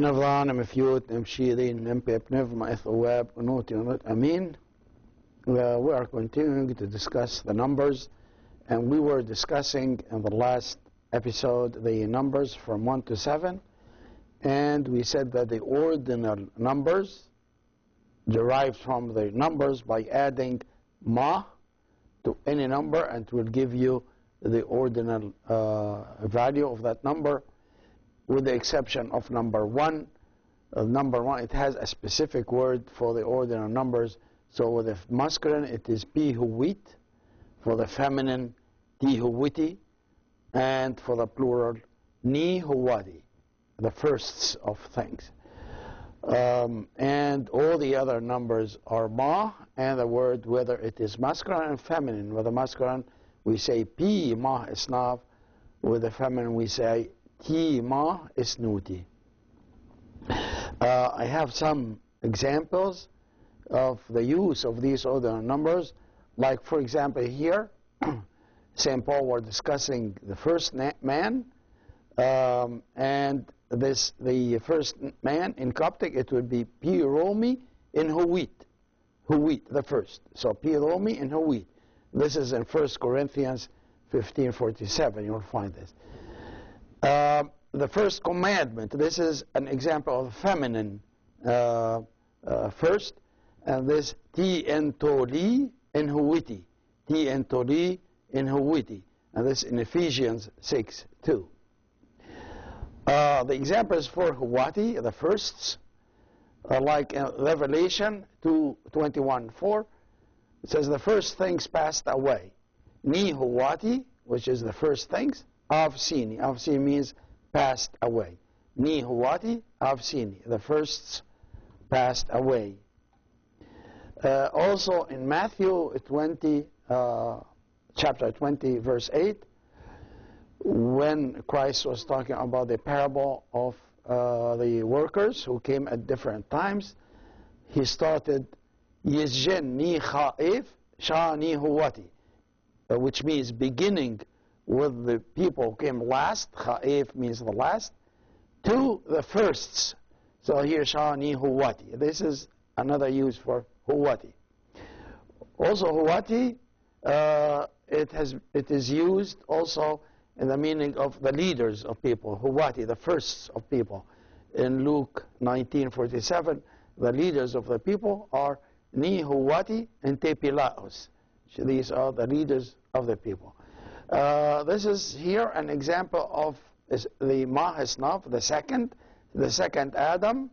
نفضان مفيوت مشيرين نمبيب نفما إثواب ونوتي ونوت أمين. We are continuing to discuss the numbers, and we were discussing in the last episode the numbers from 1 to 7, and we said that the ordinal numbers derived from the numbers by adding ma to any number, and it will give you the ordinal value of that number, with the exception of number 1. Number 1, it has a specific word for the ordinal numbers. So with the masculine, it is pi huwit. For the feminine, ti huwiti. And for the plural, ni huwadi, the firsts of things. And all the other numbers are ma, and the word, whether it is masculine and feminine. With the masculine, we say pi ma isnav. With the feminine, we say ti ma isnuti. I have some examples of the use of these ordinal numbers. Like, for example, here, St. Paul was discussing the first man, and the first man in Coptic, it would be Pi Romi in Huwit. Huwit, the first. So Pi Romi in Huwit. This is in 1 Corinthians 15:47. You'll find this. The first commandment, this is an example of feminine first, and this Ti entoli in Huwiti. Ti entoli in Huwiti. And this in Ephesians 6:2. The examples for Huwati, the firsts, like in Revelation 2:21-4, it says the first things passed away. Ni Huwati, which is the first things, Avsini. Avsini means passed away. Ni Huwati, Avsini, the firsts passed away. Also in Matthew 20, chapter 20, verse 8, when Christ was talking about the parable of the workers who came at different times, he started Yizjen ni Cha'if Sha ni Huwati, which means beginning with the people who came last. Cha'if means the last, to the firsts. So here Sha ni Huwati. This is another use for Huwati. Also Huwati, it is used also in the meaning of the leaders of people, Huwati, the firsts of people. In Luke 19:47, the leaders of the people are Ni Huwati and Tepilaos. These are the leaders of the people. This is here an example of the Ma-Isnaf, the second Adam.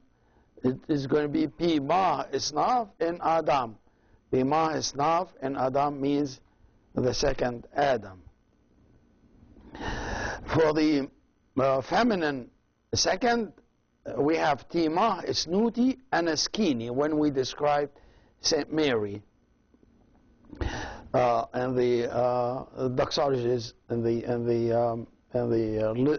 It is going to be Pi Ma-Isnaf in Adam. Pi Ma-Isnaf in Adam means the second Adam. For the feminine second, we have Ti Ma-Isnuti and Askini when we describe Saint Mary. And the doxologies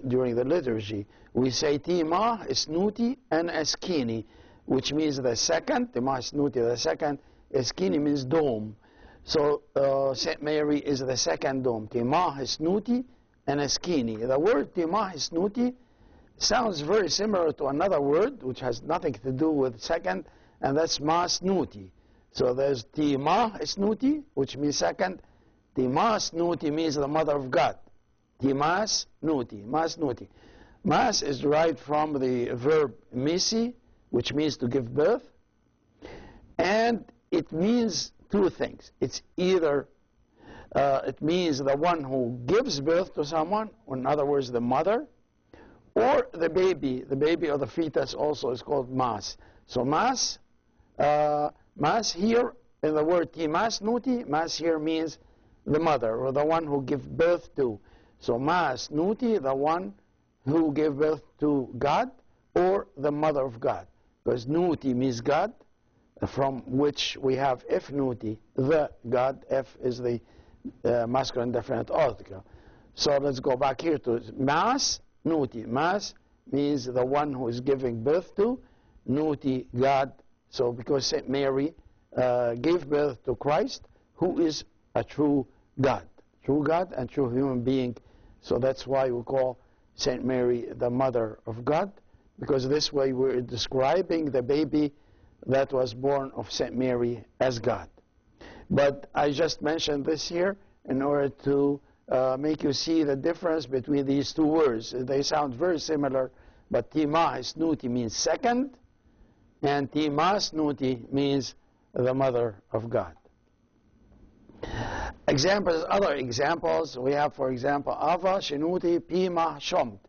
during the liturgy, we say Ti Ma-Isnuti and Askini, which means the second. Ti Ma-Isnuti, the second. Askini means dome. So Saint Mary is the second dome. Ti Ma-Isnuti and Askini. The word Ti Ma-Isnuti sounds very similar to another word which has nothing to do with second, and that's Ma-Snuti. So there's Ti Ma-Isnuti, which means second. Ti Ma-Snuti means the mother of God. Ti Ma-Snuti, Ma-Snuti. Mas is derived from the verb misi, which means to give birth, and it means two things. It's either it means the one who gives birth to someone, or in other words, the mother, or the baby. The baby or the fetus also is called mas. So mas here in the word Ti Ma-Snuti, mas here means the mother or the one who gives birth to. So Ma-Snuti, the one who gave birth to God, or the mother of God. Because Nuti means God, from which we have F-Nuti, the God. F is the masculine definite article. So let's go back here to Mas-Nuti. Mas means the one who is giving birth to. Nuti, God. So because Saint Mary gave birth to Christ, who is a true God and true human being. So that's why we call Saint Mary the mother of God, because this way we're describing the baby that was born of St. Mary as God. But I just mentioned this here in order to make you see the difference between these two words. They sound very similar, but Tima Snuti means second, and Tima Snuti means the mother of God. Examples, other examples, we have, for example, Ava Shinuti Pima Shomt.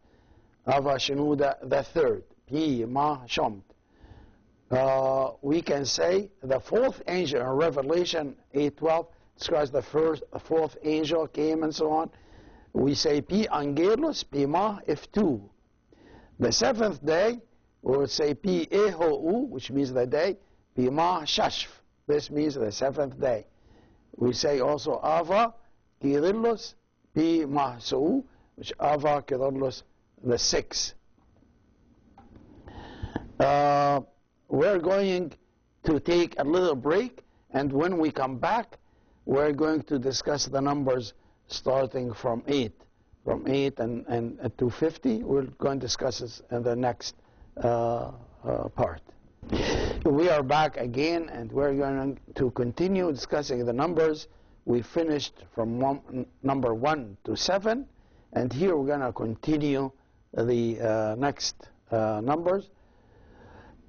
Ava Shinuda the third, Pima Shomt. We can say the fourth angel in Revelation 8:12 describes the fourth angel came and so on. We say Pi Angelos Pima F2. The seventh day, we would say Pi Ehou, which means the day, Pima Shashf. This means the seventh day. We say also Ava Kirillos Pi Mahsou, which Ava Kirillos the sixth. We're going to take a little break, and when we come back, we're going to discuss the numbers starting from 8. From 8 and to 50, we're going to discuss this in the next part. We are back again, and we're going to continue discussing the numbers. We finished from number 1 to 7, and here we're going to continue the next numbers.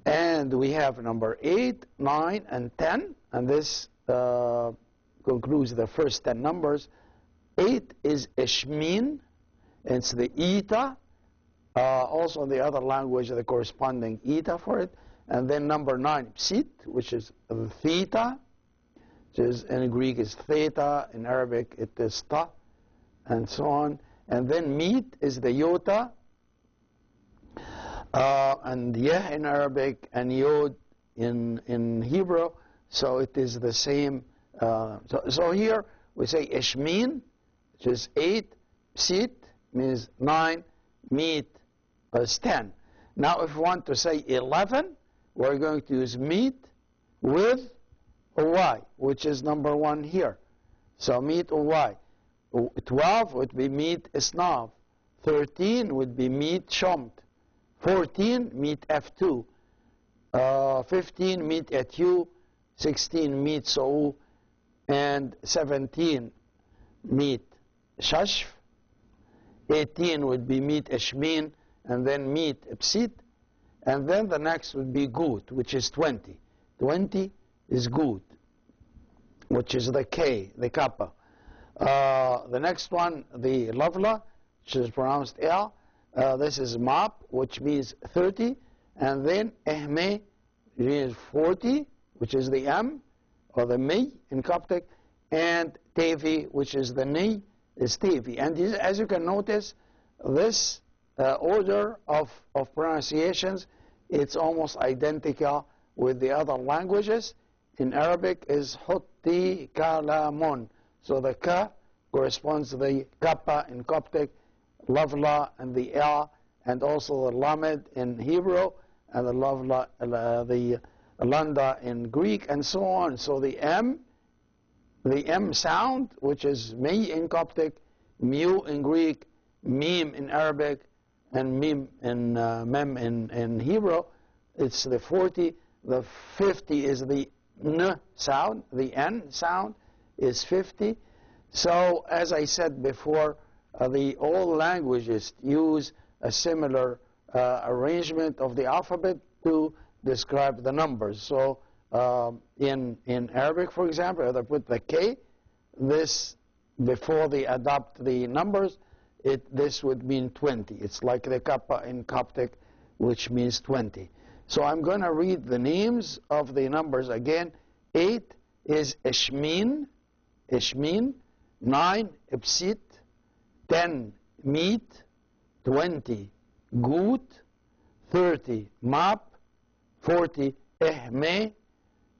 And we have number 8, 9, and 10, and this concludes the first 10 numbers. 8 is Ishmin, it's the Eta, also in the other language, the corresponding Eta for it. And then number 9, Psit, which is Theta, which is in Greek is Theta, in Arabic it is Ta, and so on. And then Meet is the Yota, and Yeh in Arabic, and Yod in Hebrew, so it is the same. So here we say Ishmin, which is 8, Psit means 9, Meet is 10. Now if we want to say 11, we're going to use Meet with Y, which is number 1 here. So Meet Y. 12 would be Meet Isnav. 13 would be Meet Shomt. 14, Meet F2. 15, Meet Etu. 16, Meet Sou. And 17, Meet Shashf. 18 would be Meet Ishmin. And then Meet Psit. And then the next would be Gut, which is 20. 20 is Gut, which is the K, the Kappa. The next one, the Lavla, which is pronounced L. This is Map, which means 30. And then Ehme, which is 40, which is the M, or the Mi in Coptic. And Tevi, which is the Ni, is Tevi. And as you can notice, this order of pronunciations, it's almost identical with the other languages. In Arabic is Hutti Kalamun. So the Ka corresponds to the Kappa in Coptic, Lavla and the L, and also the Lamed in Hebrew, and the Lavla, the Landa in Greek, and so on. So the M sound, which is Mi in Coptic, Mu in Greek, Mim in Arabic, and Mim in Mem in Hebrew, it's the 40. The 50 is the N sound, the N sound is 50. So as I said before, all languages use a similar arrangement of the alphabet to describe the numbers. So in Arabic, for example, they put the K, this before they adopt the numbers, this would mean 20. It's like the Kappa in Coptic, which means 20. So I'm going to read the names of the numbers again. 8 is Ishmin, 9 Psit, 10 Meet, 20 Gut, 30 Map, 40 Ehme,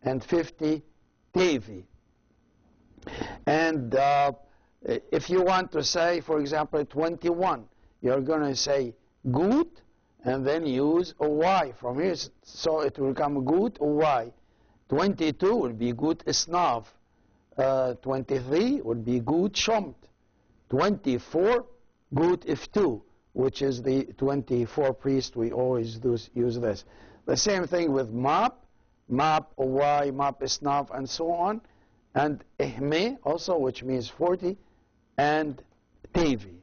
and 50 Tevi. And if you want to say, for example, 21, you're going to say Gut, and then use a Y from here, so it will become Gut Y. 22 will be Gut Isnav. 23 would be Gut Shomt. 24, Gut F2, which is the 24 priests. We always use this. The same thing with map, y, map isnaf, and so on. And ihme also, which means 40, and tevi.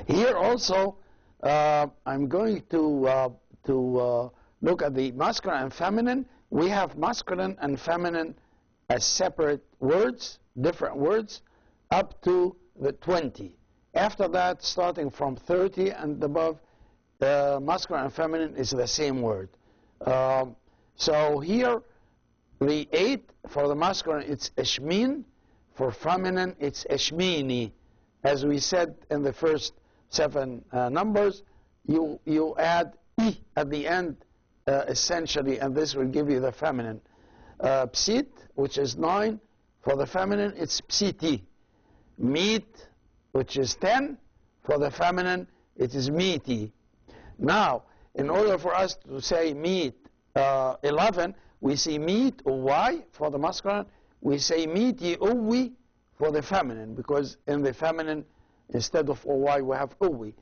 Here also, I'm going to look at the masculine and feminine. We have masculine and feminine as separate words, different words, up to the 20. After that, starting from 30 and above, masculine and feminine is the same word. So here, the 8 for the masculine, it's eshmin. For feminine, it's eshmini. As we said in the first 7 numbers, you add I at the end, essentially, and this will give you the feminine. Psit, which is 9, for the feminine, it's psiti. Meat, which is 10, for the feminine, it is meati. Now, in order for us to say meat 11, we say meat y for the masculine, we say meati uwi for the feminine, because in the feminine, instead of oy, we have uwi.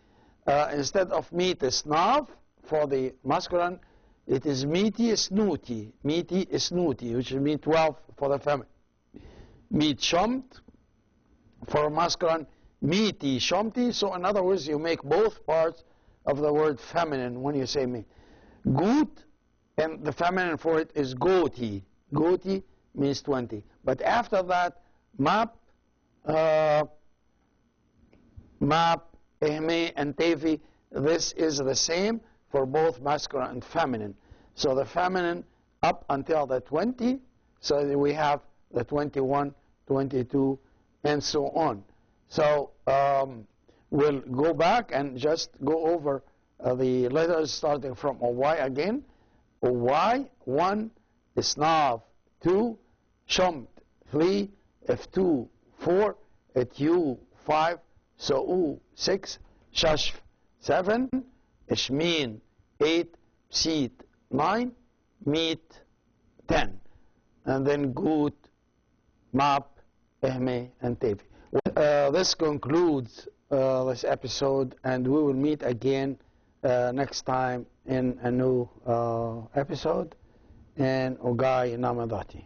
Instead of meat isnav for the masculine, it is meati isnuti, which is meat 12 for the feminine. Meat shomt for masculine, meati shomti. So in other words, you make both parts of the word feminine when you say meat. Gut, and the feminine for it is goti. Goti means 20. But after that, map, ehme, and tevi, this is the same for both masculine and feminine. So the feminine up until the 20, so we have the 21, 22, and so on. So we'll go back and just go over the letters starting from oy again. Oy, 1, isnav, 2, shomt, 3, f2, 4, etu, 5, so'u, 6, shashf, 7, ishmin, 8, psit, 9, meat, 10. And then gut, map, ehme, and tevi. This concludes this episode, and we will meet again next time in a new episode in Ogai Namadati.